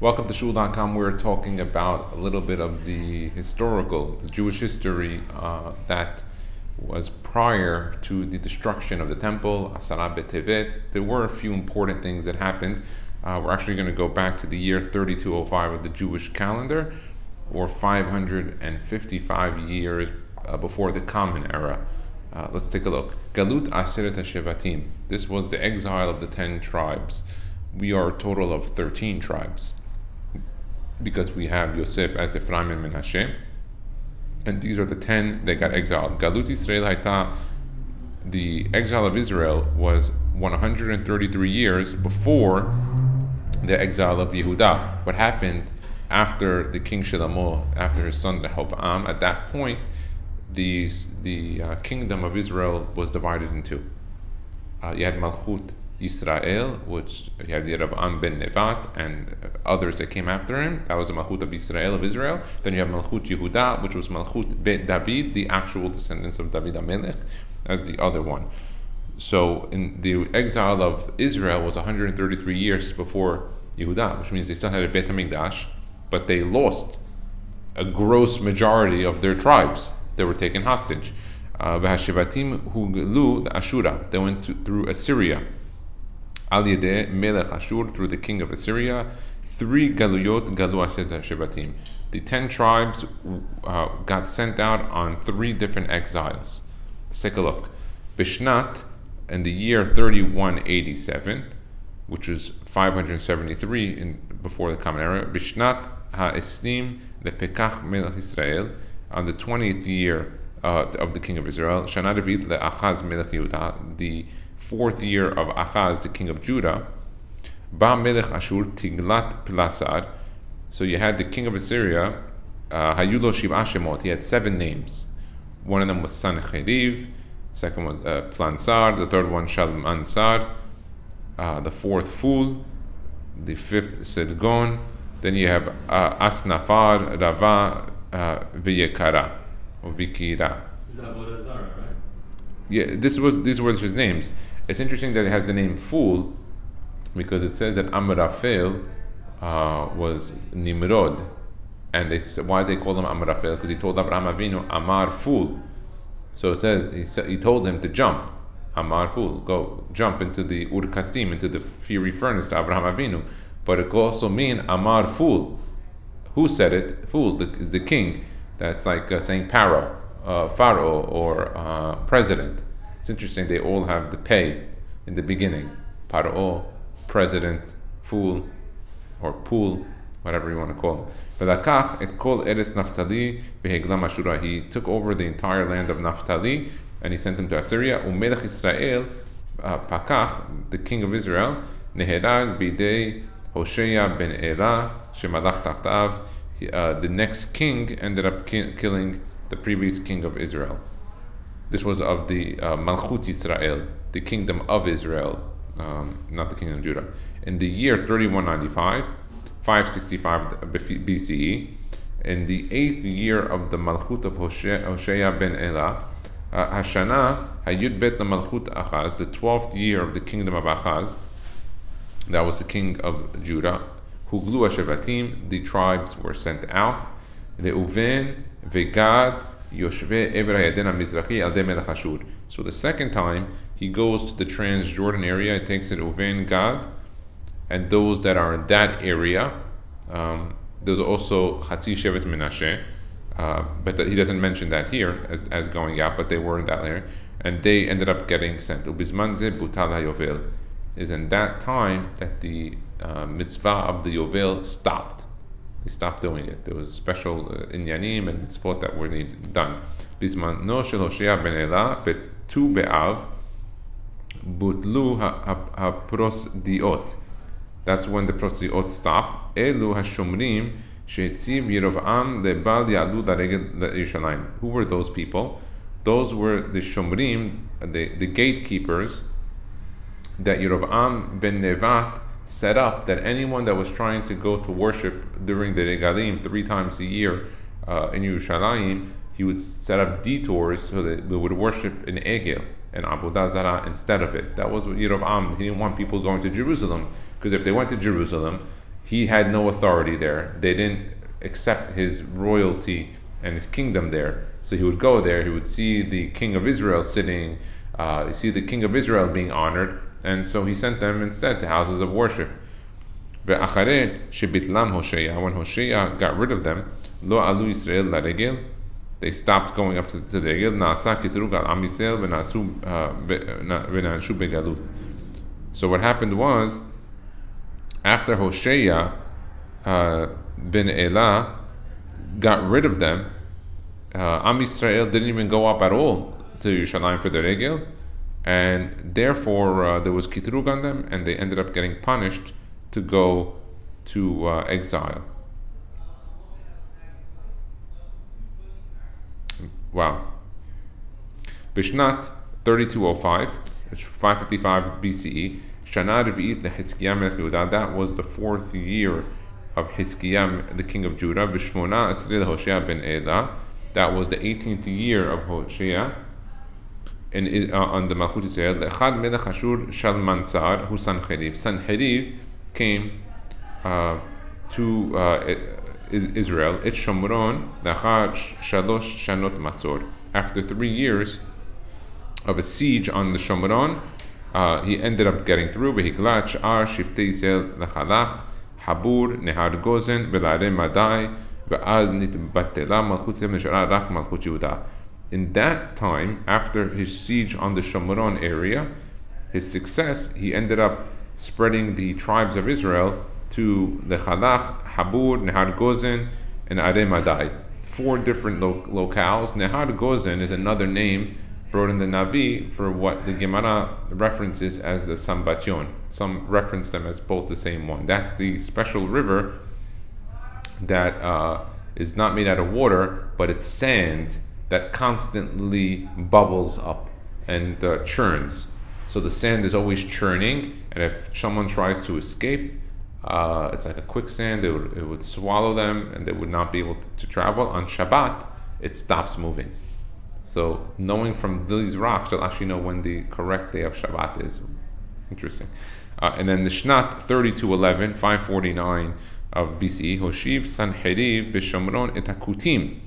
Welcome to Shul.com. We're talking about a little bit of the Jewish history that was prior to the destruction of the temple, Asara Tevet. There were a few important things that happened. We're actually going to go back to the year 3205 of the Jewish calendar, or 555 years before the Common Era. Let's take a look. Galut Aseret HaShevatim. This was the exile of the 10 tribes. We are a total of 13 tribes, because we have Yosef as Ephraim and Menashe, and these are the 10 that got exiled. Galut Yisrael Haita, the exile of Israel was 133 years before the exile of Yehuda. What happened after the king Shlomo, after his son Rehoboam, at that point, the kingdom of Israel was divided in two. You had Malchut Israel, which you had Yehoyakim ben Nevat and others that came after him. That was the Malchut of Israel. Then you have Malchut Yehuda, which was Malchut Bet David, the actual descendants of David HaMelech, as the other one. So in the exile of Israel was 133 years before Yehuda, which means they still had a Bet HaMikdash, but they lost a gross majority of their tribes. They were taken hostage. V'hashevatim huglu the Ashura. They went through Assyria. Al Yedeh Melech Ashur, through the king of Assyria. 3 galuyot galu aset hashevatim. The 10 tribes got sent out on 3 different exiles. Let's take a look. Bishnat, in the year 3187, which was 573 before the Common Era. Bishnat ha'esnim lepekach melech Israel, on the 20th year of the king of Israel. Shana David le'achaz melech Yehuda, the 4th year of Achaz, the king of Judah. Ba melech Ashur tiglat pilasar. So you had the king of Assyria, Hayulo Shiv'a Shemot. He had 7 names. One of them was Sancheriv, second was Plansar, the third one Shalmansar, the 4th Fool, the 5th Sidgon. Then you have Asnafar, Rava, V'yekara, or Vikira. Zavodazara, right? Yeah, these were his names. It's interesting that it has the name Fool, because it says that Amraphel was Nimrod, and they said, why did they call him Amraphel? Because he told Abraham Avinu, Amar Fool. So it says he told him to jump, Amar Fool, go jump into the Ur Kasdim, into the fiery furnace to Abraham Avinu. But it could also mean Amar Fool. Who said it? Fool, the king. That's like saying Pharaoh or president. It's interesting, they all have the pay in the beginning. Paro, president, fool, or pool, whatever you want to call it. V'lakach et kol eretz Naftali v'heglam Ashura. He took over the entire land of Naphtali and he sent them to Assyria. Umelech Israel, Pakach, the king of Israel, neherag bidei Hosea ben Elah shemalach tachtav. The next king ended up killing the previous king of Israel. This was of the Malchut Israel, the kingdom of Israel, not the kingdom of Judah. In the year 3195, 565 BCE, in the 8th year of the Malchut of Hosea ben Elah, Hashana Hayud Bet Malchut Achaz, the 12th year of the kingdom of Achaz, that was the king of Judah. Huglu Hashevatim, the tribes were sent out. Reuven, Vegad, Yoshve, Ever Hayadin Mizrachi, Al Melech Ashur. So the second time, he goes to the Transjordan area, he takes Reuven, Gad, and those that are in that area. There's also Chatzi Shevet Menashe, but he doesn't mention that here as going out, but they were in that area, and they ended up getting sent. Ubizmanze Butal HaYovel. Is in that time that the mitzvah of the Yovel stopped. They stopped doing it. There was a special inyanim and mitzvot that were done. Bisman no shel Hoshea ben Elah betu be'av butlu ha'pros diot. That's when the pros diot stopped. Elu hashomrim she'etziv Yerovam lebal ya'alu laregel Yerushalayim. Who were those people? Those were the shomrim, the gatekeepers, that Yerovam ben Nevat set up, that anyone that was trying to go to worship during the regalim 3 times a year in Yerushalayim, he would set up detours so that they would worship in Egel and Avodah Zarah instead of it. That was what Yerovam, he didn't want people going to Jerusalem, because if they went to Jerusalem, he had no authority there. They didn't accept his royalty and his kingdom there. So he would go there, he would see the king of Israel sitting, see the king of Israel being honored, and so he sent them instead to houses of worship. When Hosea got rid of them, lo alu Yisrael laregel, they stopped going up to the regel. Naasa kitrug al am Yisrael v'nanshu begalut. So what happened was, after Hosea ben Elah got rid of them, Am Yisrael didn't even go up at all to Yerushalayim for the regel, and therefore there was kitrug on them, and they ended up getting punished to go to exile. Wow. Bishnat 3205, 555 BCE, Shana Revi'it leHizkiah melech Yehuda, that was the 4th year of Hizkiah, the king of Judah. V'shmona esrei Hosea ben Elah, that was the 18th year of Hosea on the Malchut Yisrael. Le'echad melech Ashur Shalmansar hu Sancheriv. Sancheriv came to Israel. It's Shomron le'achad shalosh shanot matzor. After 3 years of a siege on the Shomron, he ended up getting through. V'higlat sh'ar shiftei Yisrael lechalach habur nehar gozen v'la'arei madai v'az nitbatela malchut Yisrael neshara rak malchut Yehuda. In that time, after his siege on the Shomron area, his success, he ended up spreading the tribes of Israel to Lechalach, Habur, Nehar Gozen, and Arei Madai. 4 different locales. Nehar Gozen is another name brought in the Navi for what the Gemara references as the Sambation. Some reference them as both the same one. That's the special river that is not made out of water, but it's sand that constantly bubbles up and churns. So the sand is always churning, and if someone tries to escape, it's like a quicksand. It would swallow them, and they would not be able to travel. On Shabbat, it stops moving. So knowing from these rocks, you'll actually know when the correct day of Shabbat is. Interesting. And then the Shnat 3211, 549 of BCE, Hoshiv Sanheriv b'Shomron et HaKutim.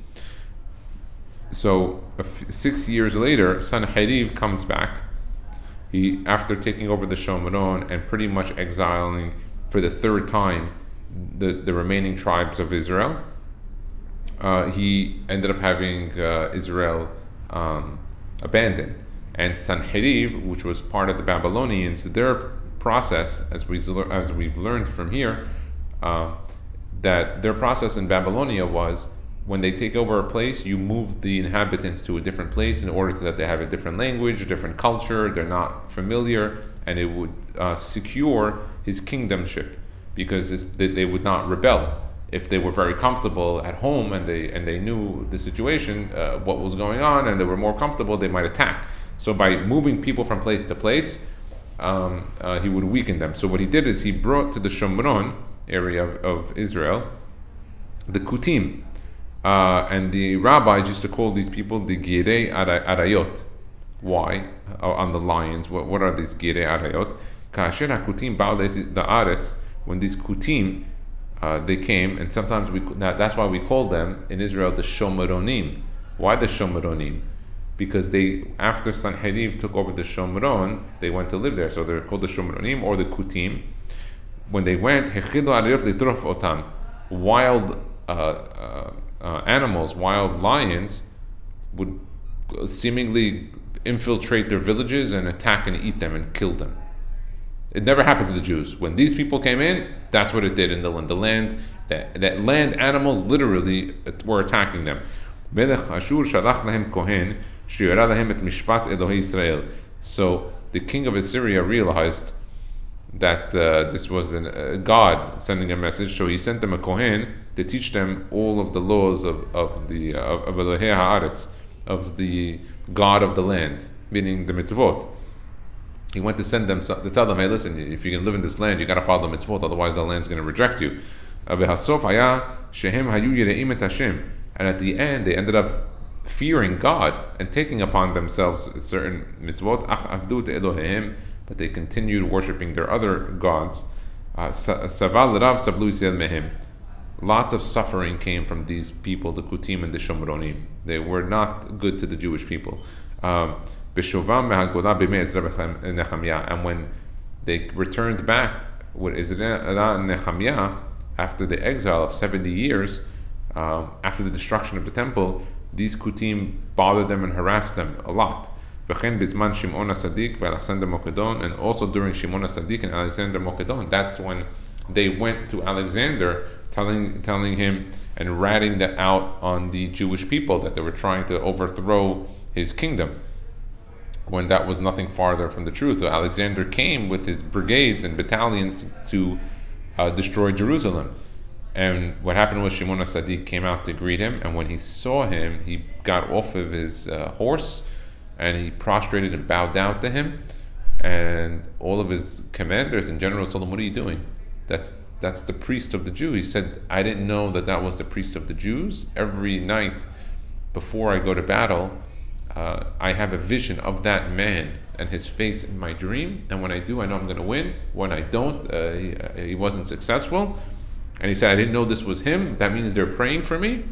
So 6 years later, Sanheriv comes back. He, after taking over the Shomron and pretty much exiling for the 3rd time the remaining tribes of Israel, he ended up having Israel abandoned. And Sanheriv, which was part of the Babylonians, their process, as we've learned from here, that their process in Babylonia was, when they take over a place, you move the inhabitants to a different place in order that they have a different language, a different culture, they're not familiar, and it would secure his kingdomship, because they would not rebel. If they were very comfortable at home and they knew the situation, what was going on, and they were more comfortable, they might attack. So by moving people from place to place, he would weaken them. So what he did is he brought to the Shomron area of Israel the Kutim. And the rabbis used to call these people the Girei Arayot. Why? On the lions. What are these Girei Arayot? Kasher HaKutim ba'al da'aretz. When these Kutim, they came, and sometimes that's why we call them in Israel the Shomronim. Why the Shomronim? Because after Sanheriv took over the Shomron, they went to live there. So they're called the Shomronim or the Kutim. When they went, Hechilu Arayot litrof otam. Wild animals, wild lions, would seemingly infiltrate their villages and attack and eat them and kill them. It never happened to the Jews. When these people came in, that's what it did in the land. The land, that land animals literally were attacking them. Melech Ashur shalach lahem kohen sheyora lahem et mishpat Elohei Yisrael. So the king of Assyria realized that this was God sending a message, so he sent them a kohen to teach them all of the laws of Elohei Haaretz, of the God of the land, meaning the mitzvot. He went to send them to tell them, hey, listen, if you're going to live in this land, you got to follow the mitzvot, otherwise the land's going to reject you. And at the end, they ended up fearing God and taking upon themselves certain mitzvot, but they continued worshiping their other gods. Saval Rav Sablu Yisrael Mehim. Lots of suffering came from these people, the Kutim and the Shomronim. They were not good to the Jewish people. And when they returned back with Ezra and Nehemiah after the exile of 70 years, after the destruction of the temple, these Kutim bothered them and harassed them a lot. And also during Shimon HaSadik and Alexander Mokedon, that's when they went to Alexander, telling him and ratting that out on the Jewish people that they were trying to overthrow his kingdom, when that was nothing farther from the truth. So Alexander came with his brigades and battalions to destroy Jerusalem. And what happened was Shimon HaSadik came out to greet him, and when he saw him, he got off of his horse and he prostrated and bowed down to him. And all of his commanders and generals told him, "What are you doing? That's the priest of the Jews." He said, "I didn't know that was the priest of the Jews. Every night before I go to battle, I have a vision of that man and his face in my dream. And when I do, I know I'm going to win. When I don't, he wasn't successful." And he said, "I didn't know this was him. That means they're praying for me.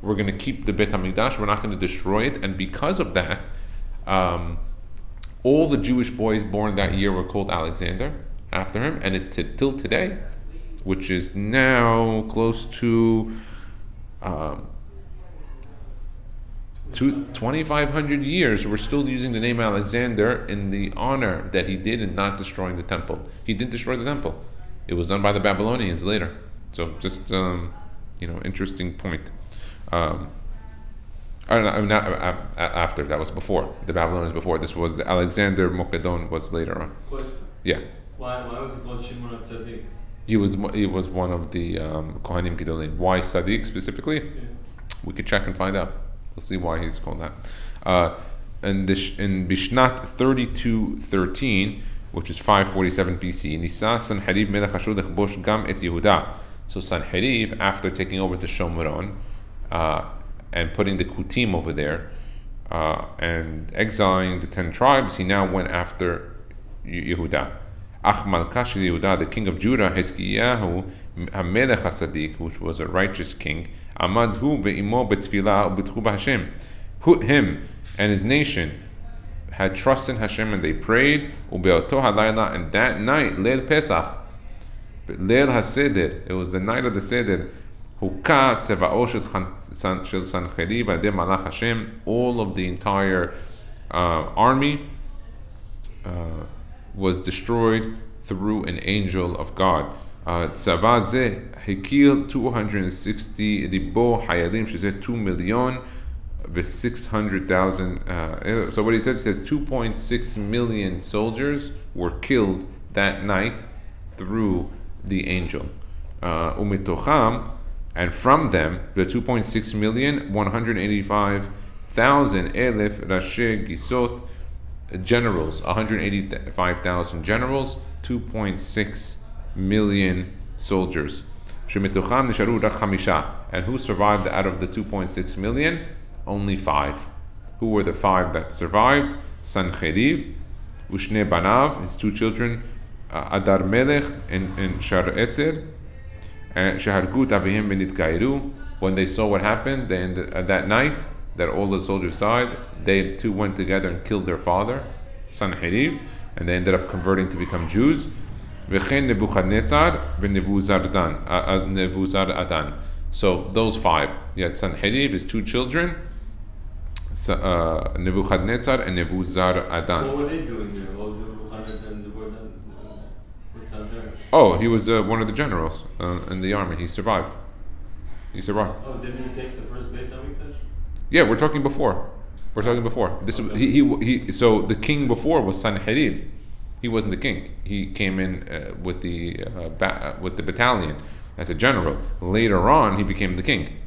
We're going to keep the Beit HaMikdash. We're not going to destroy it." And because of that, all the Jewish boys born that year were called Alexander after him. And till today, which is now close to 2,500 years, we're still using the name Alexander in the honor that he did in not destroying the temple. He didn't destroy the temple. It was done by the Babylonians later. So just interesting point. Not after, that was before. The Babylonians before. This was the Alexander Mokedon was later on. But yeah. Why was it called Shimon HaTzadik? He was one of the Kohanim Gedolim. Why Sadiq specifically? Yeah. We could check and find out. We'll see why he's called that. In Bishnat 3213, which is 547 BC, Nisa Sanherib Melech Ashur lechbosh gam et Yehuda. So Sanherib, after taking over the Shomron and putting the Kutim over there and exiling the 10 tribes, he now went after Yehuda. Achmal Kashil Yehuda, the king of Judah, Tzidkiyahu HaMelech HaSadik, which was a righteous king, Amadhu ve'imo betfilah ubitchu b'Hashem. Him and his nation had trust in Hashem and they prayed. Ubeoto halayla, and that night, Leil Pesach, Leil HaSeder, it was the night of the Seder. Hukat tzeva'o shel Sancherib adeh malach Hashem. All of the entire army was destroyed through an angel of God. Tzava zeh hikil 260 ribo hayalim, she said 2 million with 600,000. So what he says 2.6 million soldiers were killed that night through the angel. Umitocham, and from them, the 2.6 million, 185,000 elef rashi gisot, generals, 185,000 generals, 2.6 million soldiers. Shemitucham nisharu rak chamisha, and who survived out of the 2.6 million? Only 5. Who were the 5 that survived? Sancheriv, Ushne Banav, his 2 children, Adar Melech and Shar Etzer, and Shahargut Avihim Benitgairu. When they saw what happened, they ended, that night that all the soldiers died, they too went together and killed their father, Sancheriv, and they ended up converting to become Jews. V'chein Nebuchadnezzar v'Nebuzar Adan. So those 5. You had Sancheriv, his 2 children, Nebuchadnezzar and Nebuzar Adan. What were they doing there? What was Nebuchadnezzar and Nebuchadnezzar with Sancheriv? Oh, he was one of the generals in the army. He survived. Oh, didn't he take the first base on Mikdash? Yeah, we're talking before. This okay. he so the king before was Sancheriv. He wasn't the king. He came in with the battalion as a general. Later on, he became the king.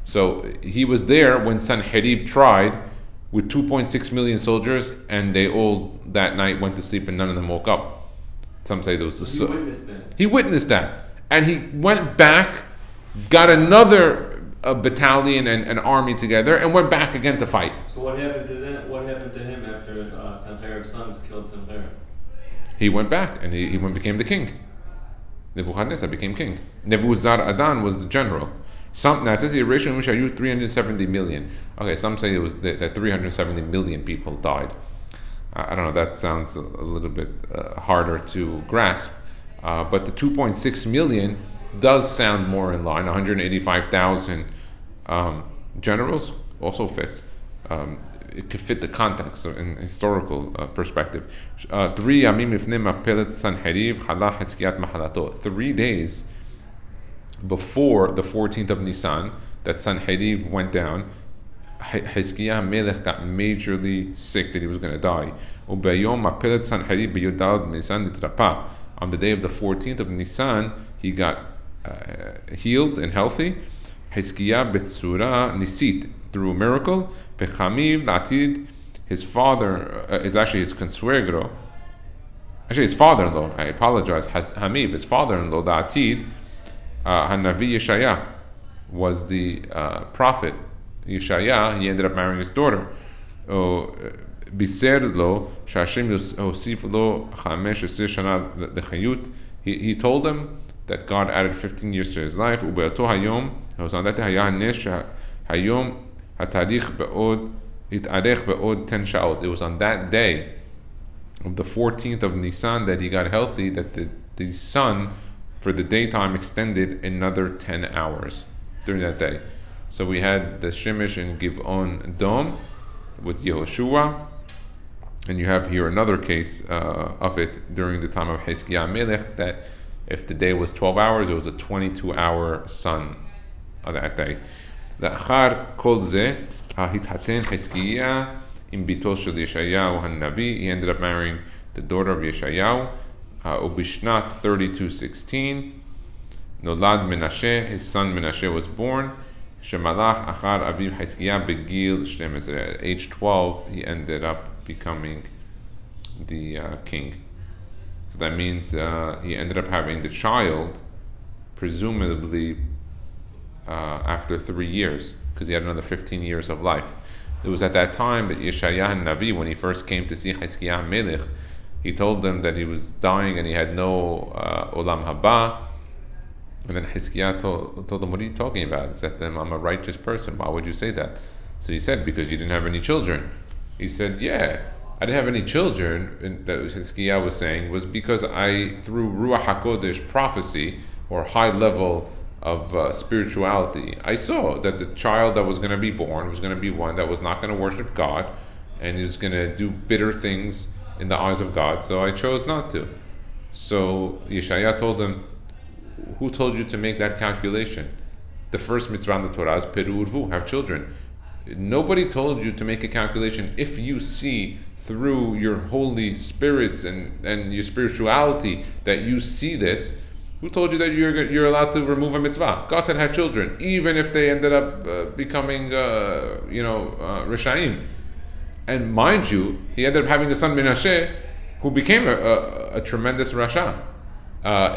So he was there when Sancheriv tried with 2.6 million soldiers, and they all that night went to sleep, and none of them woke up. Some say there was he witnessed that. He witnessed that, and he went back, got another battalion and an army together, and went back again to fight. So what happened to them? What happened to him after Sancheriv's sons killed Sancherib? He went back and he became the king. Nebuchadnezzar became king. Nebuzaradan was the general. Now it says the ratio in which 370 million. Okay, some say it was that 370 million people died. I don't know, that sounds a little bit harder to grasp. But the 2.6 million does sound more in line. 185,000 generals also fits. It could fit the context in historical perspective. 3 days before the 14th of Nisan, that Sanherib went down, Hizkiah Melech got majorly sick that he was going to die. On the day of the 14th of Nisan, he got healed and healthy. Hizkiah Betsura Nisit, through a miracle. Pechamiv Latid, his father is actually his consuegro. Actually, his father-in-law. I apologize. Hamib, his father-in-law, the Atid, Hanavi Yeshaya, was the prophet. Yeshaya, he ended up marrying his daughter. Biser lo Shashim Hosif lo Chamesh Shana Lechayut. He told them that God added 15 years to his life. Ubeato Hayom, it was on that day Hayom Hatarich Be'od Itarech Be'od 10 Sha'ot. It was on that day of the 14th of Nisan that he got healthy, that the sun for the daytime extended another 10 hours during that day. So we had the Shemesh and Giv'on Dom with Yehoshua, and you have here another case of it during the time of Hizkiah Melech, that if the day was 12 hours, it was a 22-hour sun on that day. לאחר כל זה, התחתן חזקיה עם ביתו של ישעיהו הנביא. He ended up marrying the daughter of Yeshayahu. ובשנת 3216 נולד מנשה, his son Menashe was born. שמלך אחר אביו חזקיה בגיל 12. At age 12, he ended up becoming the king. So that means he ended up having the child, presumably after 3 years, because he had another 15 years of life. It was at that time that Yeshaya Navi, when he first came to see Hizkiah Melech, he told them that he was dying and he had no Olam Haba. And then Hizkiah told them, what are you talking about? He said to them, I'm a righteous person. Why would you say that? So he said, because you didn't have any children. He said, yeah, I didn't have any children. And that Hizkiah was saying was because I, through Ruach HaKodesh prophecy, or high level of spirituality, I saw that the child that was going to be born was going to be one that was not going to worship God and he was going to do bitter things in the eyes of God, so I chose not to. So Yeshaya told him, who told you to make that calculation? The first mitzvah in the Torah is Peru Urvu, have children. Nobody told you to make a calculation. If you see through your holy spirits and your spirituality that you see this, who told you that you're allowed to remove a mitzvah? God said have children, even if they ended up becoming, Rishaim. And mind you, he ended up having a son Menashe, who became a tremendous Rasha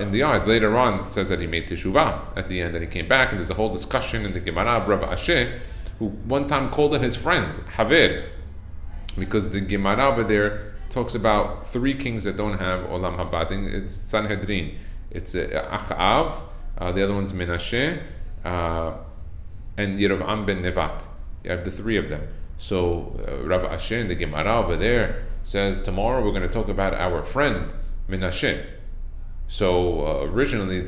in the eyes. Later on, it says that he made teshuvah at the end, and he came back, and there's a whole discussion in the Gemara of Rav Ashe, who one time called him his friend, Haver, because the Gemara over there talks about 3 kings that don't have Olam Haba. It's Sanhedrin. It's Achav, the other one's Menashe, and Yerovam ben Nevat. You have the 3 of them. So Rav Ashe in the Gemara over there says, tomorrow we're going to talk about our friend Menashe. So originally,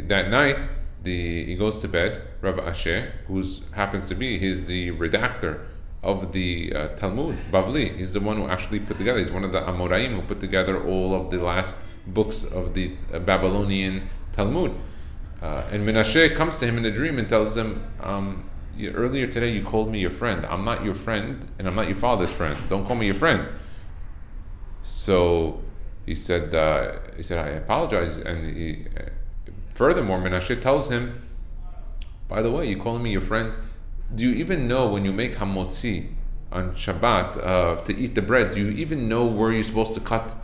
that night, he goes to bed. Rav Ashe, who happens to be, he's the redactor of the Talmud, Bavli. He's the one who actually put together, he's one of the Amoraim who put together all of the last books of the Babylonian Talmud. And Menashe comes to him in a dream and tells him, earlier today you called me your friend. I'm not your friend, and I'm not your father's friend. Don't call me your friend. So he said, I apologize. And furthermore, Menashe tells him, by the way, you calling me your friend? Do you even know when you make hamotzi on Shabbat to eat the bread? Do you even know where you're supposed to cut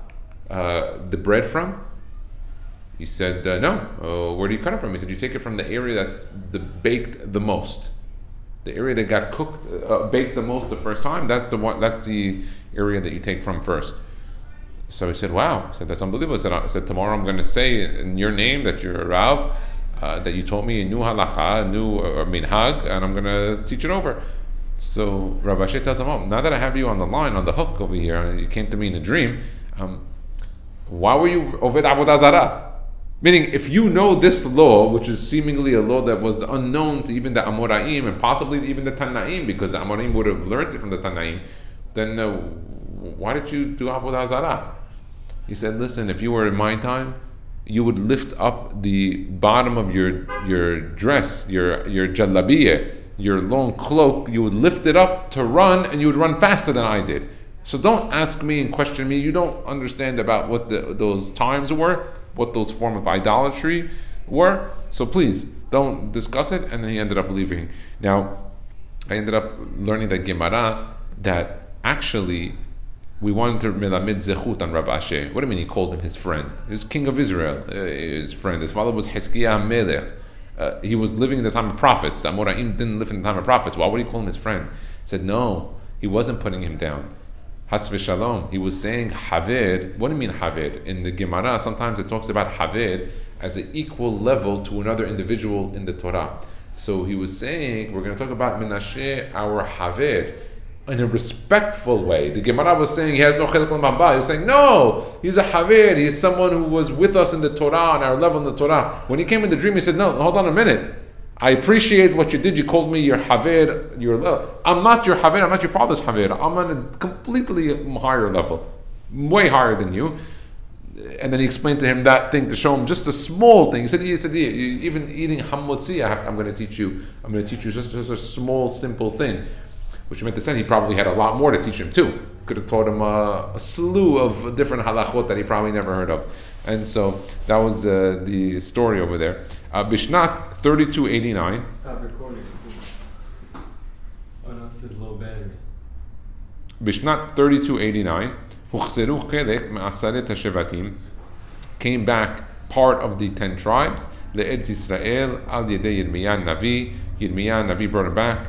the bread from? He said, no. Where do you cut it from? He said, you take it from the area that's baked the most. The area that got cooked, baked the most the first time, that's the area that you take from first. So he said, wow. He said, that's unbelievable. I said, tomorrow I'm going to say in your name that you're a Rav, that you told me a new halacha, a new minhag, and I'm going to teach it over. So Rabbi Asher tells him, oh, now that I have you on the line, on the hook over here, and you came to me in a dream, why were you Oved Avodah Zarah? Meaning, if you know this law, which is seemingly a law that was unknown to even the Amoraim and possibly even the Tanaim, because the Amoraim would have learned it from the Tanaim, then why did you do Avodah Zarah? He said, listen, if you were in my time, you would lift up the bottom of your dress, your jallabiyah, your long cloak, you would lift it up to run, and you would run faster than I did. So don't ask me and question me. You don't understand about what those times were, what those form of idolatry were. So please, don't discuss it. And then he ended up leaving. Now, I ended up learning that Gemara, that actually we wanted to melamid zechut on Rav Asher. What do you mean he called him his friend? He was king of Israel, his friend. His father was Tzidkiyahu Melech. He was living in the time of prophets. Amoraim didn't live in the time of prophets. Why would he call him his friend? He said, no, he wasn't putting him down. Has v'shalom. He was saying Haved. What do you mean Haved? In the Gemara, sometimes it talks about Haved as an equal level to another individual in the Torah. So he was saying, we're going to talk about Menashe, our Haved, in a respectful way. The Gemara was saying he has no chelik l'mabah. He was saying, no, he's a Haved. He's someone who was with us in the Torah, on our level in the Torah. When he came in the dream, he said, no, hold on a minute. I appreciate what you did. You called me your Haved. I'm not your Haved. I'm not your father's Haved. I'm on a completely higher level, way higher than you. And then he explained to him that thing to show him just a small thing. He said, even eating hamotzi, I'm going to teach you. I'm going to teach you just a small, simple thing. Which meant to say he probably had a lot more to teach him too. Could have taught him a slew of different halachot that he probably never heard of. And so that was the story over there. Bishnat 3289. Stop recording. Oh no, it says low battery. Bishnat 3289. Huchseru chelek me'asaret hashevatim. Came back part of the 10 tribes. Le'etz Yisrael al yedei Yirmiyah Navi. Yirmiyah Navi brought him back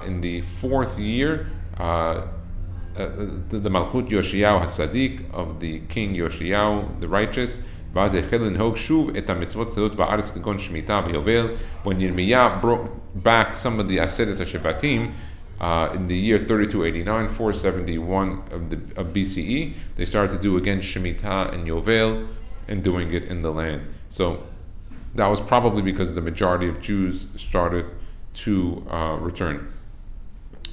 in the 4th year. The Malchut Yoshiyahu Hasadik, of the king Yoshiyahu the righteous. When Yirmiyah brought back some of the Aseret HaShevatim in the year 3289, 471 of BCE, they started to do again Shemitah and Yovel, and doing it in the land. So that was probably because the majority of Jews started to return.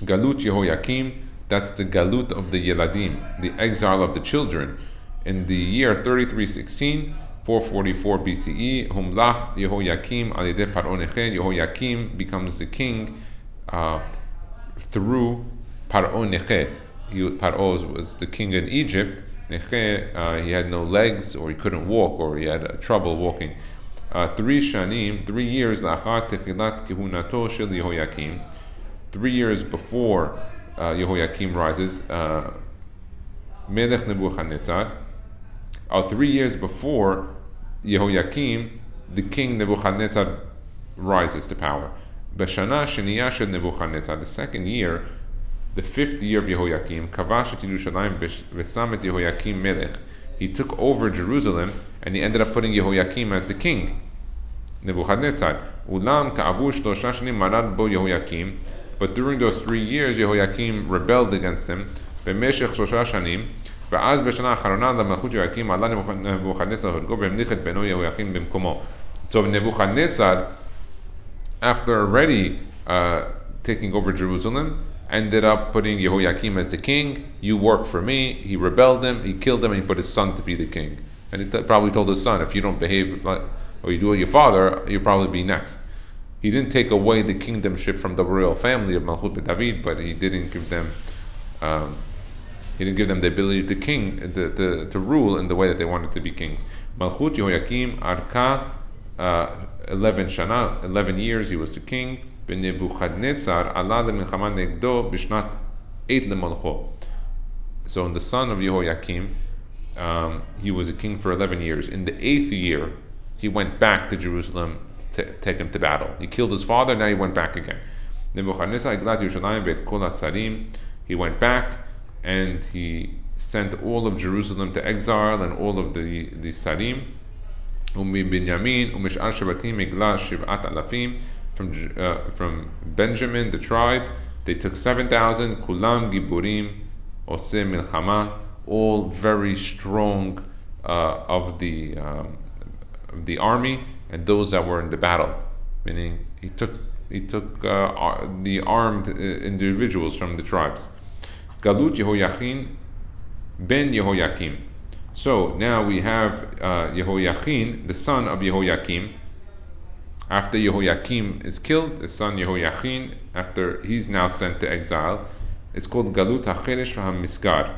Galut Yehoyakim, that's the Galut of the Yeladim, the exile of the children. In the year 3316, 444 BCE, Humlach Yehoyakim al yedei Paro Neche. Yehoyakim becomes the king through Paro Neche. Paro was the king in Egypt. Neche, he had no legs, or he couldn't walk, or he had trouble walking. 3 years la'achar techilat kehunato shel Yehoyakim. 3 years before Yehoyakim rises, Melech Nebuchadnezzar. 3 years before Yehoyakim, the king Nebuchadnezzar rises to power. B'shana sheniya shel Nebuchadnezzar, the 2nd year, the 5th year of Yehoyakim, Kavash et Yerushalayim v'sam et Yehoyakim Melech. He took over Jerusalem, and he ended up putting Yehoyakim as the king. Nebuchadnezzar. Ulam ka'avu shlosha shanim marad bo Yehoyakim. But during those 3 years, Yehoyakim rebelled against him. B'meshech shlosha shanim. V'az b'shana acharona l'malchut Yehoyakim ala Nebuchadnezzar l'hodgo b'mnichet beno Yehoyakim b'mkomo. So Nebuchadnezzar, after already taking over Jerusalem, ended up putting Yehoyakim as the king. You work for me. He rebelled him, he killed him, and he put his son to be the king. And he probably told his son, if you don't behave like, or you do what your father, you'll probably be next. He didn't take away the kingdomship from the royal family of Malchut David, but he didn't give them the ability to rule in the way that they wanted to be kings. Malchut Yehoyakim Arka 11 shana, 11 years he was the king. Nebuchadnezzar Allah l'milchama negdo b'shnat 8 lemalcho. So in the son of Yehoyakim, he was a king for 11 years. In the 8th year, he went back to Jerusalem to take him to battle. He killed his father, now he went back again. Nebuchadnezzar iglat Yerushalayim v'et kol hasarim. He went back and he sent all of Jerusalem to exile and all of the Sarim. Binyamin umishar shebatim igla shiv'at alafim. From Benjamin, the tribe, they took 7,000. Kulam giburim oseh milchama, all very strong of the army, and those that were in the battle. Meaning, he took the armed individuals from the tribes. Galut Yehoyachin ben Yehoyakim. So now we have Yehoyachin, the son of Yehoyakim. After Yehoyakim is killed, his son Yehoyachin, after he's now sent to exile, it's called Galut HaCheresh VaHaMisgar.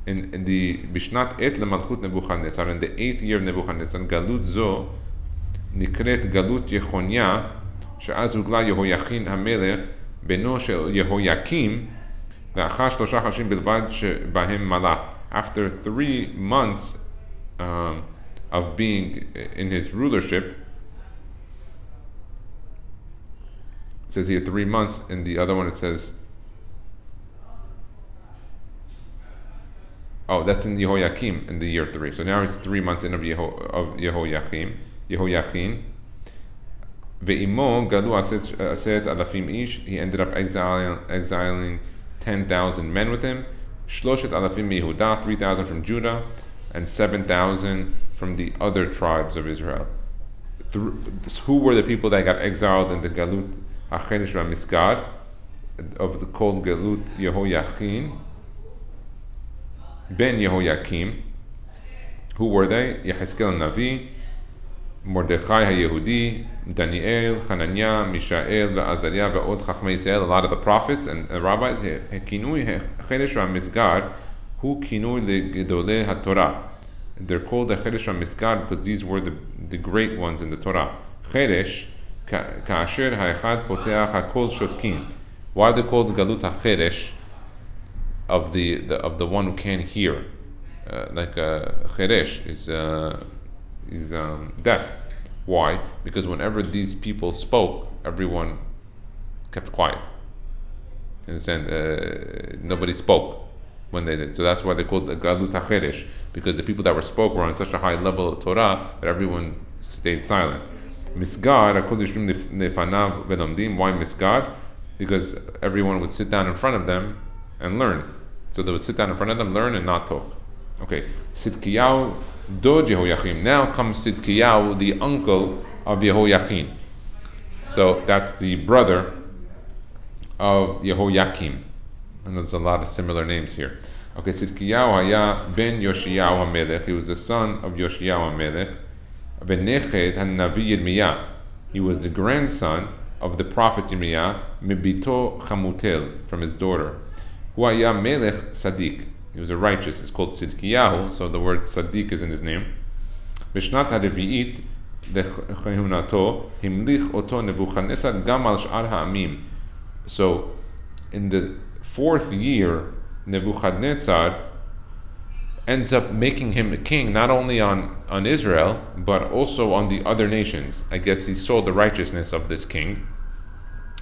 In the Bishnat Et LeMalchut Nebuchadnezzar, in the 8th year of Nebuchadnezzar, Galut Zo Nikret Galut Yechonia, She'az Ugla Yehoyachin HaMelech Beno Shel Yehoyakim, Ve'achar Shlosha Chashim Bilvad She'bahem Malach. After 3 months of being in his rulership, it says here 3 months, in the other one it says, oh, that's in Yehoyakim in the year 3. So now it's 3 months in of Yehoyachin. Ve'imo galu aset alafim ish. He ended up exiling 10,000 men with him. Shloshet alafim Yehuda, 3,000 from Judah, and 7,000 from the other tribes of Israel. Who were the people that got exiled in the Galut HaCheresh VaMisgar of the called Galut? Yehoyachin ben Yehoyakim. Who were they? Yechezkel Navi, Mordechai HaYehudi, Daniel, Hananiah, Mishael, Azariah, Ve'od Chachmei Yisrael, a lot of the prophets and rabbis. Kinui Cheresh VaMisgar, hu kinui leGedolei HaTorah. They're called the Cheresh VaMisgar because these were the great ones in the Torah. Cheresh ka'asher ha'echad poteach hakol shotkin. Why are they called Galut HaCheresh? Of the one who can't hear, like Cheresh is deaf. Why? Because whenever these people spoke, everyone kept quiet. Understand? Nobody spoke when they did. So that's why they called the Galut HaCheresh, because the people that were spoke were on such a high level of Torah that everyone stayed silent. Misgar, why Misgar? Because everyone would sit down in front of them and learn. So they would sit down in front of them, learn, and not talk. Okay, Tzidkiyahu dod Yehoyachim. Now comes Tzidkiyahu, the uncle of Yehoyachin. So that's the brother of Yehoyakim. And there's a lot of similar names here. Okay, Tzidkiyahu haya ben Yoshiyahu HaMelech. He was the son of Yoshiyahu HaMelech. V'neched HaNavi Yirmiyah. He was the grandson of the prophet Yirmiyah, Mibito Chamutel, from his daughter. Huaya Melech Sadiq. He was a righteous. It's called Tzidkiyahu, so the word Sadiq is in his name. Bishnat HaRevi'it Lechehunato Himlich Oto Nebuchadnezzar Gam Al Sh'ar Ha'amim. So, in the 4th year, Nebuchadnezzar ends up making him a king, not only on Israel, but also on the other nations. I guess he saw the righteousness of this king,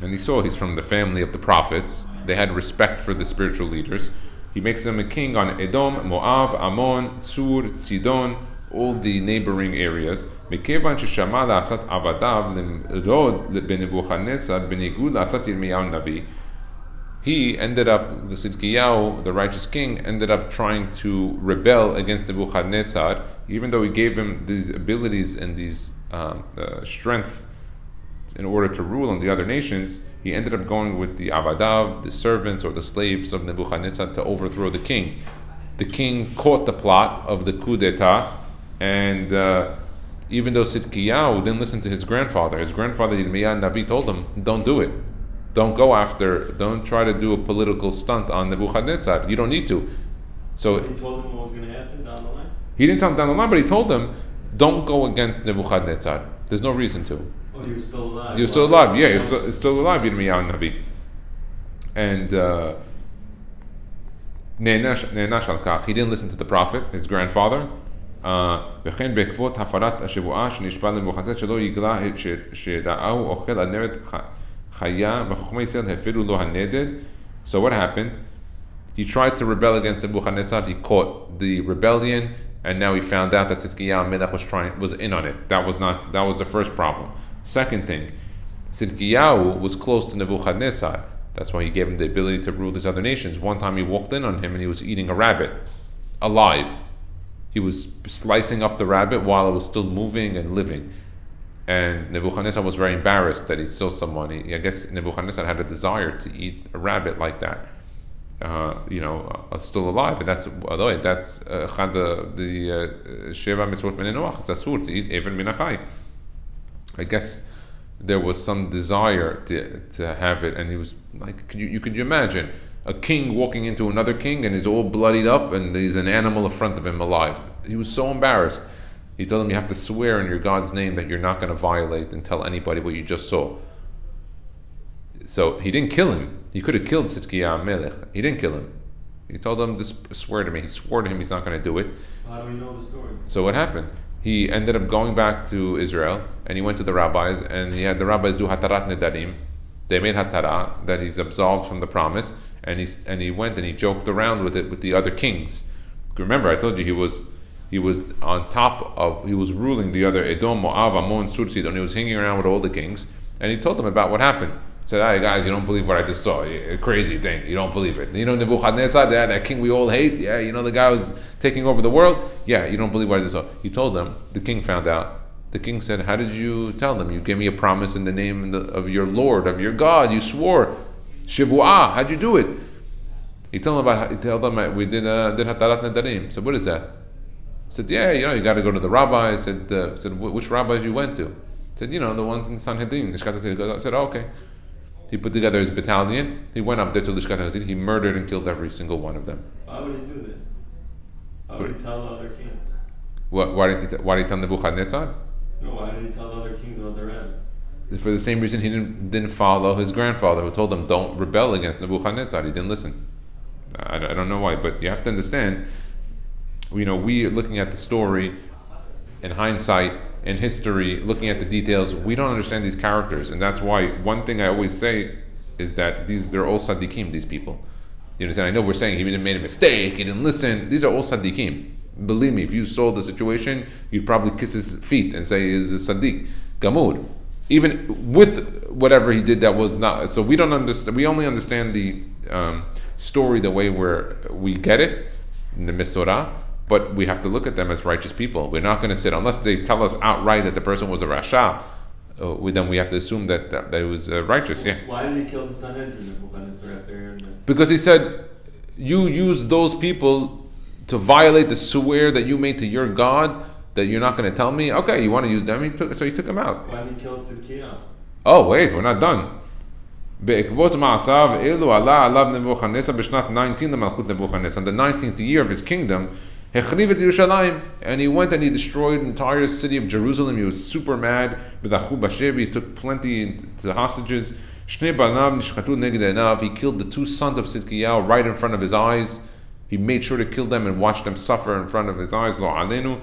and he saw he's from the family of the prophets. They had respect for the spiritual leaders. He makes them a king on Edom, Moab, Ammon, Tzur, Sidon, all the neighboring areas. מכיוון ששמע לעשות עבדיו למרוד בנבוכדנצר בניגוד לעשות ירמיהו הנביא, he ended up, Tzidkiyahu, the righteous king, ended up trying to rebel against Nebuchadnezzar, even though he gave him these abilities and these strengths in order to rule on the other nations. He ended up going with the Avadav, the servants or the slaves of Nebuchadnezzar, to overthrow the king. The king caught the plot of the coup d'etat, and even though Tzidkiyahu didn't listen to his grandfather Yirmiyahu Navi told him, don't do it. Don't try to do a political stunt on Nebuchadnezzar. You don't need to. So he told him what was going to happen down the line? He didn't tell him down the line, but he told him, don't go against Nebuchadnezzar. There's no reason to. Oh, he was still alive. He was still alive, yeah, he's still alive, Yirmiyahu Navi. And Ne'enash al kach, he didn't listen to the prophet, his grandfather. וכן בעקבות הפרת השבועה שנשבע לנבוכדנצר שלא יגלה שראהו אוכל הנרד חיה וחכמי ישראל הפרו לו הנדר. So what happened? He tried to rebel against Nebuchadnezzar. He caught the rebellion, and now he found out that Tzidkiyahu Melech was in on it. That was the first problem. Second thing, Tzidkiyahu was close to Nebuchadnezzar. That's why he gave him the ability to rule these other nations. One time he walked in on him and he was eating a rabbit, alive. He was slicing up the rabbit while it was still moving and living. And Nebuchadnezzar was very embarrassed that he saw someone. I guess Nebuchadnezzar had a desire to eat a rabbit like that, still alive. And that's, by the way, that's the Sheva Mitzvot B'nei Noach. It's asur to eat even min hachai. I guess there was some desire to have it, and he was like, could you imagine a king walking into another king and he's all bloodied up and there's an animal in front of him alive? He was so embarrassed. He told him, you have to swear in your God's name that you're not going to violate and tell anybody what you just saw. So he didn't kill him. He could have killed Tzidkiyahu Melech. He didn't kill him. He told him, just swear to me. He swore to him he's not going to do it. How do we know the story? So what happened? He ended up going back to Israel, and he went to the rabbis, and he had the rabbis do hatarat nedarim. They made hatara that he's absolved from the promise, and he went and he joked around with it with the other kings. Remember, I told you he was on top of, he was ruling the other Edom, Moab, Ammon, Sur, Sidon. He was hanging around with all the kings, and he told them about what happened. He said, "Hey guys, you don't believe what I just saw. A crazy thing. You don't believe it. You know Nebuchadnezzar, that king we all hate. Yeah, you know the guy was taking over the world. Yeah, you don't believe what I just saw." He told them. The king found out. The king said, "How did you tell them? You gave me a promise in the name of your Lord, of your God. You swore, Shivu'ah. How'd you do it?" He told them we did hatarat nedarim. So what is that? He said, "Yeah, you got to go to the rabbi." I said, "Which rabbis you went to?" He said, the ones in Sanhedrin. I said, "Oh, okay." He put together his battalion. He went up there to Lishkat HaChazit. He murdered and killed every single one of them. Why would he do that? Why would he tell the other kings? Why did he tell Nebuchadnezzar? No, why did he tell the other kings about their end? For the same reason he didn't follow his grandfather, who told him, "Don't rebel against Nebuchadnezzar." He didn't listen. I don't know why, but you have to understand. We are looking at the story in hindsight, in history, looking at the details. We don't understand these characters, and that's why one thing I always say is that they're all tzaddikim. These people, you understand? I know we're saying he didn't make a mistake, he didn't listen. These are all tzaddikim. Believe me, if you saw the situation, you'd probably kiss his feet and say he's a tzaddik, gamur. Even with whatever he did, that was not. So we don't understand. We only understand the story the way we get it in the Mesorah. But we have to look at them as righteous people. We're not going to sit, unless they tell us outright that the person was a Rasha, then we have to assume that it was righteous. Yeah. Why did he kill the Sanhedrin? Because he said, you use those people to violate the swear that you made to your God, that you're not going to tell me. Okay, you want to use them? So he took them out. Why did he kill Tzidkiyahu? Oh, wait, we're not done. בעקבות מעשיו אלו עלה עליו נבוכדנצר בשנת 19 למלכות נבוכדנצר. In the 19th year of his kingdom, החריב את ירושלים, and he went and he destroyed the entire city of Jerusalem. He was super mad. בזכו בשבי, he took plenty to hostages. שני בניו נשחטו נגד עיניו. He killed the two sons of Tzidkiyahu right in front of his eyes. He made sure to kill them and watch them suffer in front of his eyes. לא עלינו.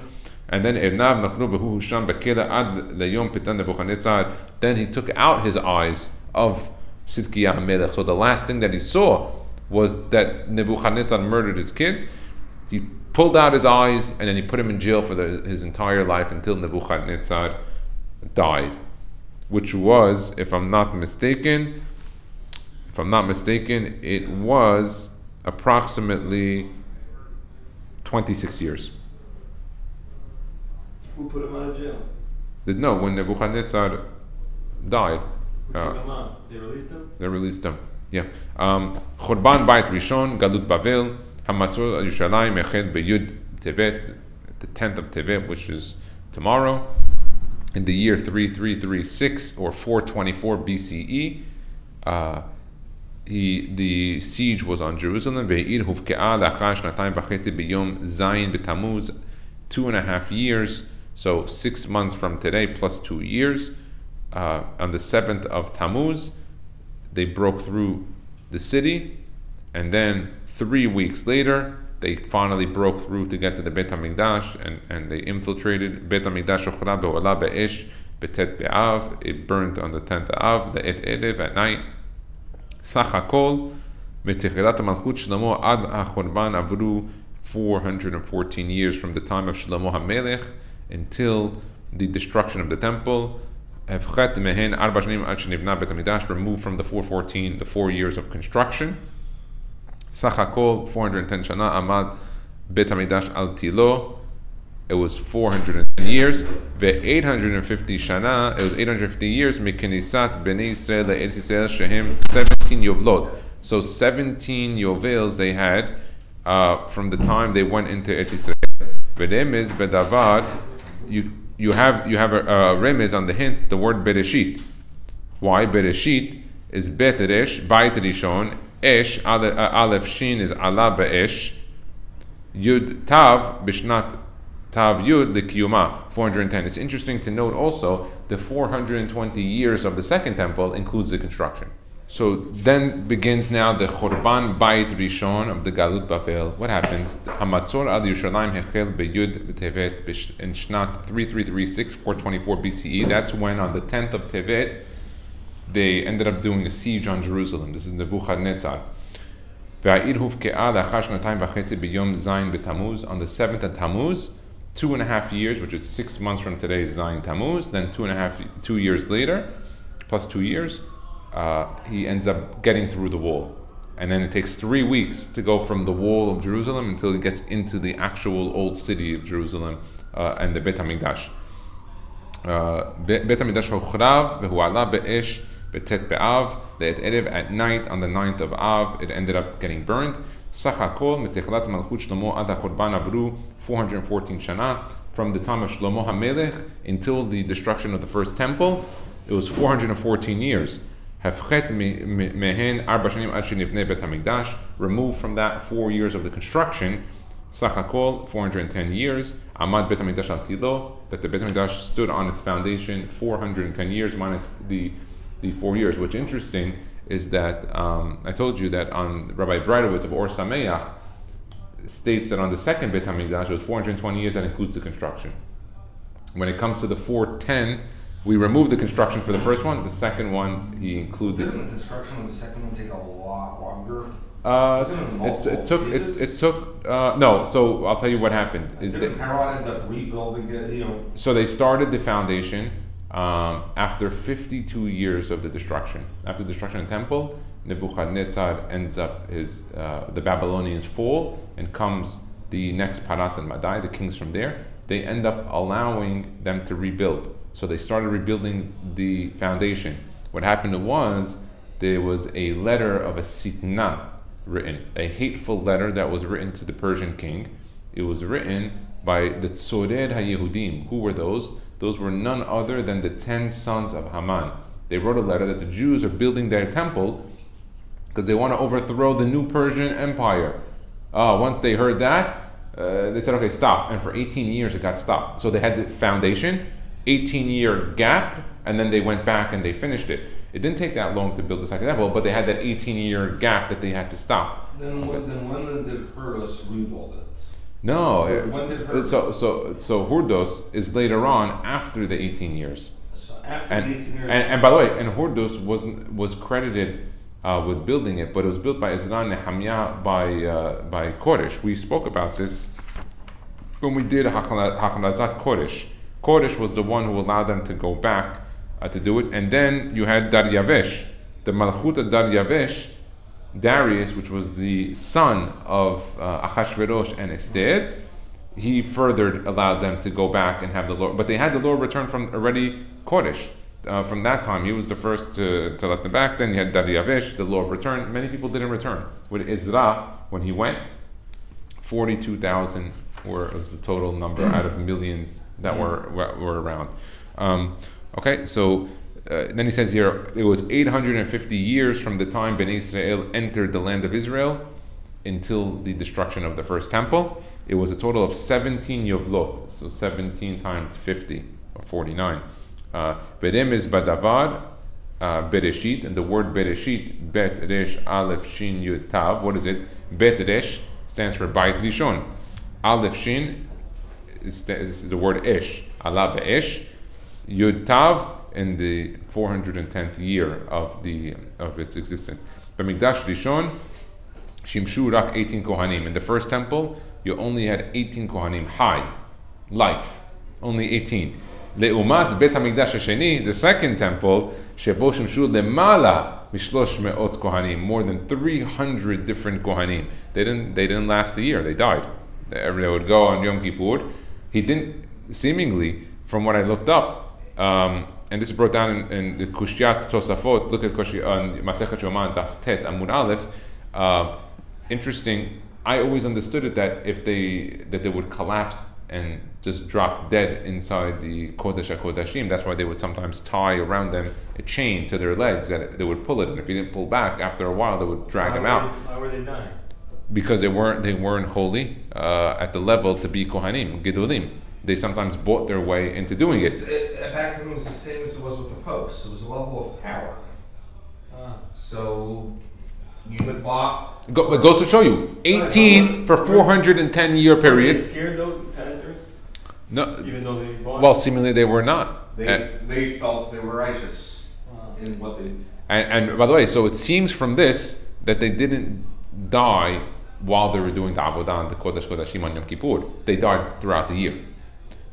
And then עיניו נקנו והוא הושם בכלא עד ליום פתן נבוכדנצר. Then he took out his eyes of Tzidkiyahu Melech. So the last thing that he saw was that Nebuchadnezzar murdered his kids. He pulled out his eyes and then he put him in jail for his entire life until Nebuchadnezzar died, which was, if I'm not mistaken, it was approximately 26 years. Who put him out of jail? No, when Nebuchadnezzar died. They released him? They released him. Yeah. Churban Bait Rishon, Galut Bavel, Hamatzur Yerushalayim Echad Beyud Tevet, the 10th of Tevet, which is tomorrow, in the year 3336 or 424 BCE. The siege was on Jerusalem. Ve'ir huvke'a lachar shnatayim v'chetzi b'yom zayin b'tamuz, 2.5 years. So 6 months from today plus 2 years. On the 7th of Tammuz, they broke through the city, and then 3 weeks later, they finally broke through to get to the Beit HaMikdash, and they infiltrated. Beit HaMikdash ochra be'olah be'esh betet be'av. It burned on the 10th of Av, the Et Erev, at night. Sach hakol, מתחילת המלכות שלמה עד החורבן עברו 414 years from the time of Shlomo HaMelech until the destruction of the temple. הפחת מהן 4 שנים עד שנבנה בית המקדש, removed from the 414, the 4 years of construction. סך הכל 410 שנה עמד בית המקדש על תילו. It was 410 years. ו-850 שנה, it was 850 years מכניסת בני ישראל לארץ ישראל שהם 17 יובלות. So 17 yovels they had from the time they went into Eretz Yisrael. V'remez b'davar, you have a remez on the hint, the word Bereshit. Why? Bereshit is Bet Resh, Bait Rishon, Esh, Aleph Shin is Allah Be'esh, Yud Tav, Bishnat Tav Yud, the Kiyuma, 410. It's interesting to note also the 420 years of the second temple includes the construction. So then begins now the Chorban Bait Rishon of the Galut Bavel. What happens? Hamatzor al Yerushalayim hechel beyud Tevet in Shnat 3336, 424 BCE. That's when on the 10th of Tevet they ended up doing a siege on Jerusalem. This is Nebuchadnezzar. On the 7th of Tammuz, 2.5 years, which is 6 months from today, is Zayin Tammuz. Then 2 years later, plus 2 years, he ends up getting through the wall. And then it takes 3 weeks to go from the wall of Jerusalem until he gets into the actual old city of Jerusalem and the Beit HaMikdash. Beit HaMikdash hochrav v'hu'ala be'esh betet be'av. Le'et erev, at night on the 9th of Av, it ended up getting burned. Sach hakol metechlat malchut Shlomo ad ha'chorban abru 414 shana. From the time of Shlomo HaMelech until the destruction of the first temple, it was 414 years. Removed from that 4 years of the construction, Sachakol 410 years. Amad Bet HaMikdash al Tilo, that the Bet HaMikdash stood on its foundation 410 years minus the 4 years. What's interesting is that I told you that on Rabbi Breitowitz of Or Sameach states that on the second Bet HaMikdash it was 420 years, that includes the construction. When it comes to the 410, we removed the construction for the first one. The second one, he included. Didn't the construction of the second one take a lot longer? It took no. So I'll tell you what happened. Didn't Herod end up rebuilding it? So they started the foundation after 52 years of the destruction. After the destruction of the temple, Nebuchadnezzar ends up the Babylonians fall, and comes the next Paras and Madai, the kings from there. They end up allowing them to rebuild. So they started rebuilding the foundation. What happened was there was a letter of a sitna written, a hateful letter that was written to the Persian king. It was written by the Tzored HaYehudim. Who were those? Those were none other than the 10 sons of Haman. They wrote a letter that the Jews are building their temple because they want to overthrow the new Persian empire. Once they heard that, they said, okay, stop. And for 18 years it got stopped. So they had the foundation, 18-year gap, and then they went back and they finished it. It didn't take that long to build the second temple, but they had that 18-year gap that they had to stop. Then when did Hurdos rebuild it? No, when did Hurdos? So Hurdos is later on after the 18 years. So after the 18 years. And by the way, and Hurdos was credited with building it, but it was built by Ezra and Nehemiah by Koresh. We spoke about this when we did Hachanazat Koresh. Koresh was the one who allowed them to go back to do it. And then you had Daryavesh, the Malchut of Daryavesh, Darius, which was the son of Achashverosh and Esther. He further allowed them to go back and have the law. But they had the law returned from already Koresh. From that time, he was the first to let them back. Then you had Daryavesh, the law of return. Many people didn't return. With Ezra, when he went, 42,000 was the total number out of millions that were around. Okay, so then he says here, it was 850 years from the time Ben Israel entered the land of Israel until the destruction of the first temple. It was a total of 17 Yovlot, so 17 times 50, or 49. Berem is Badavar, Bereshit, and the word Bereshit, Bet Resh Aleph Shin Yud Tav. What is it? Bet Resh stands for Bait Rishon. Aleph Shin is the word Esh, Allah Be'esh. Yud Tav, in the 410th year of its existence. B'mikdash Rishon, Shimshu rak 18 kohanim. In the first temple, you only had 18 kohanim, high, life, only 18. Leumat Bet HaMikdash HaSheni, the second temple, shebo shimshu lemala mishlosh me'ot kohanim, more than 300 different kohanim. They didn't last a year. They died. They would go on Yom Kippur. He didn't, seemingly, from what I looked up, and this is brought down in the Kushyat Tosafot. Look at Masechet Shoman Daf Tet Amud Aleph. Interesting. I always understood it that they would collapse and just drop dead inside the Kodesh HaKodashim. That's why they would sometimes tie around them a chain to their legs that they would pull it, and if you didn't pull back, after a while they would drag them out. Why were they dying? Because they weren't holy at the level to be Kohanim, Gedolim. They sometimes bought their way into doing it. Back then it was the same as it was with the popes. It was a level of power. So you would buy. It goes to show you, 18 for 410-year period. Were they scared though to enter? No, even though they bought. well, seemingly they were not. They felt they were righteous in what they. And by the way, so it seems from this that they didn't die while they were doing the Avodah, the Kodesh Kodashim on Yom Kippur. They died throughout the year.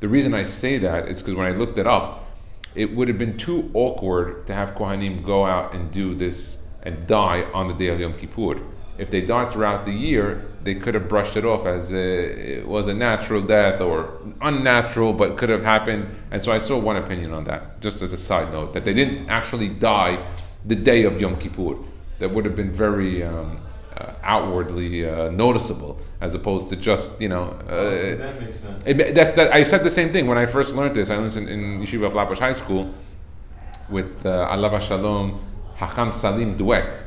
The reason I say that is because when I looked it up, it would have been too awkward to have Kohanim go out and do this and die on the day of Yom Kippur. If they died throughout the year, they could have brushed it off as it was a natural death or unnatural, but could have happened. And so I saw one opinion on that, just as a side note, that they didn't actually die the day of Yom Kippur. That would have been very outwardly noticeable, as opposed to just, so that makes sense. I said the same thing when I first learned this. I learned in Yeshiva of Lapash High School with Alav Shalom Hacham Salim Dweck.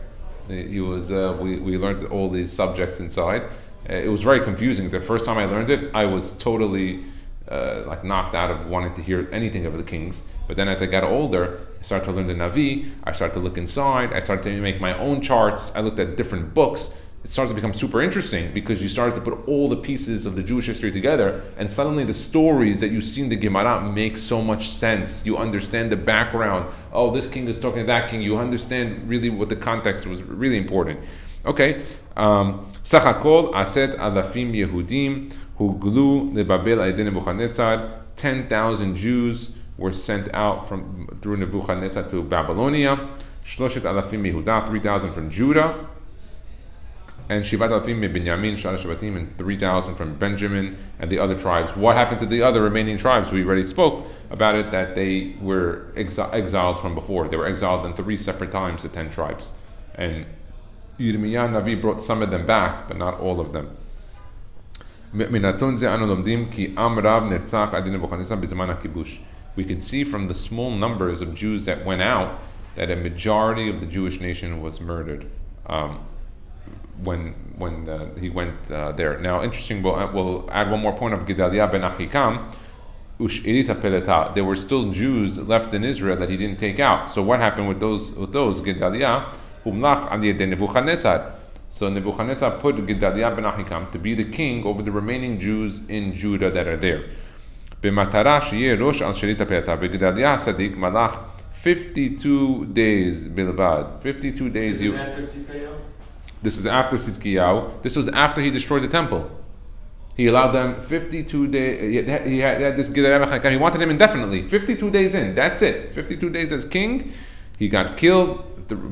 He was. We learned all these subjects inside. It was very confusing. The first time I learned it, I was totally knocked out of wanting to hear anything of the kings. But then as I got older, I started to learn the Navi. I started to look inside. I started to make my own charts. I looked at different books. It started to become super interesting because you started to put all the pieces of the Jewish history together, and suddenly the stories that you see in the Gemara make so much sense. You understand the background. Oh, this king is talking to that king. You understand really what the context was really important. Okay. Sachakol aset alafim Yehudim huglu lebabel aydei Nebuchadnezzar. 10,000 Jews were sent out through Nebuchadnezzar to Babylonia. Shloshet alafim Yehuda, 3,000 from Judah. And Shivat Alfim Binyamin, Shara Shavatim, and 3,000 from Benjamin and the other tribes. What happened to the other remaining tribes? We already spoke about it, that they were exiled from before. They were exiled in 3 separate times, the 10 tribes. And Yirmiyah Navi brought some of them back, but not all of them. We can see from the small numbers of Jews that went out that a majority of the Jewish nation was murdered. When he went there. Now, interesting, we'll add one more point of Gedaliah ben Ahikam. There were still Jews left in Israel that he didn't take out. So what happened with those Gedaliah? Nebuchadnezzar. So Nebuchadnezzar put Gedaliah ben Ahikam to be the king over the remaining Jews in Judah that are there. Gedaliah Sadiq Malach 52 days bilvad. 52 days. This is after Tzidkiyahu. This was after he destroyed the temple. He allowed them 52 days. He had this Gedaliah ben Ahikam. He wanted him indefinitely. 52 days in. That's it. 52 days as king. He got killed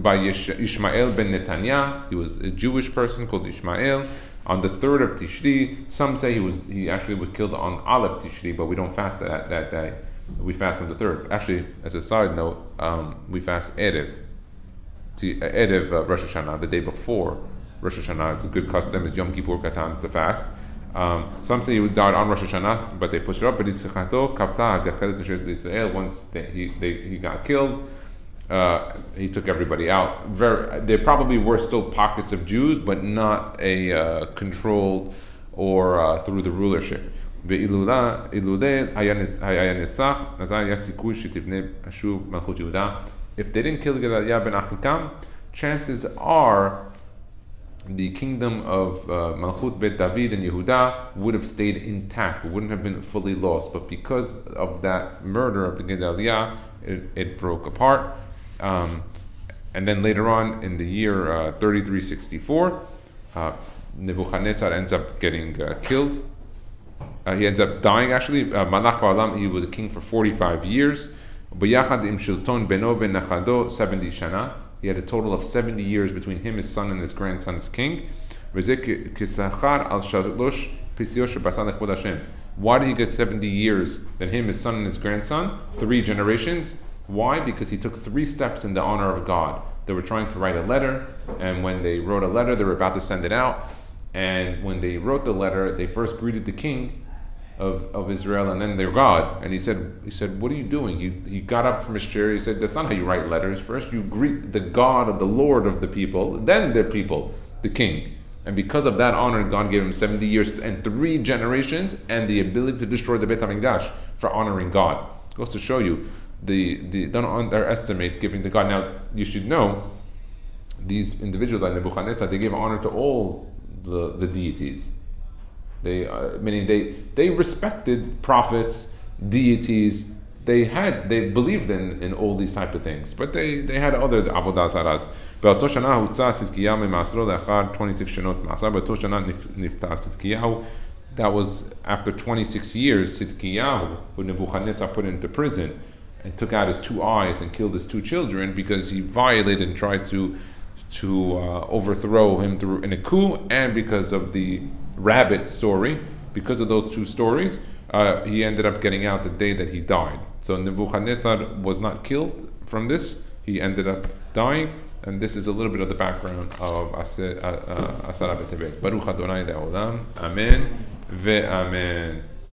by Ishmael ben Netanyah. He was a Jewish person called Ishmael. On the 3rd of Tishri. Some say he actually was killed on Aleph Tishri, but we don't fast that day. We fast on the 3rd. Actually, as a side note, we fast Erev. Erev Rosh Hashanah, the day before Rosh Hashanah. It's a good custom. It's Yom Kippur Katan to fast. Some say he died on Rosh Hashanah, but they pushed it up. Once he got killed, he took everybody out. There probably were still pockets of Jews, but not a controlled or through the rulership. If they didn't kill Gedaliah ben Ahikam, chances are the kingdom of Malchut Bet David and Yehuda would have stayed intact. It wouldn't have been fully lost. But because of that murder of the Gedaliah, it broke apart. And then later on in the year 3364, Nebuchadnezzar ends up getting killed. He ends up dying actually. Malach ba'olam, he was a king for 45 years. B'yachad im shilton beno v'nachado 70 shana. He had a total of 70 years between him, his son, and his grandson as king. Why did he get 70 years than him, his son, and his grandson? 3 generations. Why? Because he took 3 steps in the honor of God. They were trying to write a letter, and when they wrote a letter, they were about to send it out. And when they wrote the letter, they first greeted the king of Israel and then their God. And he said, what are you doing? He got up from his chair. He said, that's not how you write letters. First you greet the God of the Lord of the people, then their people, the king. And because of that honor, God gave him 70 years and 3 generations and the ability to destroy the Beit HaMikdash for honoring God. It goes to show you, don't underestimate giving to God. Now, you should know, these individuals like Nebuchadnezzar, they gave honor to all the deities. Meaning they respected prophets, deities. They believed in all these type of things, but they had other avodah zaras. באותו שנה הוצא צדקיהו ממאסרו לאחר 26 שנות מאסר. באותו שנה נפטר צדקיהו. That was after 26 years. Tzidkiyahu, who Nebuchadnezzar put into prison and took out his 2 eyes and killed his 2 children because he violated and tried to overthrow him in a coup, and because of the rabbit story, because of those 2 stories, he ended up getting out the day that he died. So Nebuchadnezzar was not killed from this, he ended up dying, and this is a little bit of the background of Asara Tevet. Baruch Adonai Le'olam, Amen ve'amen.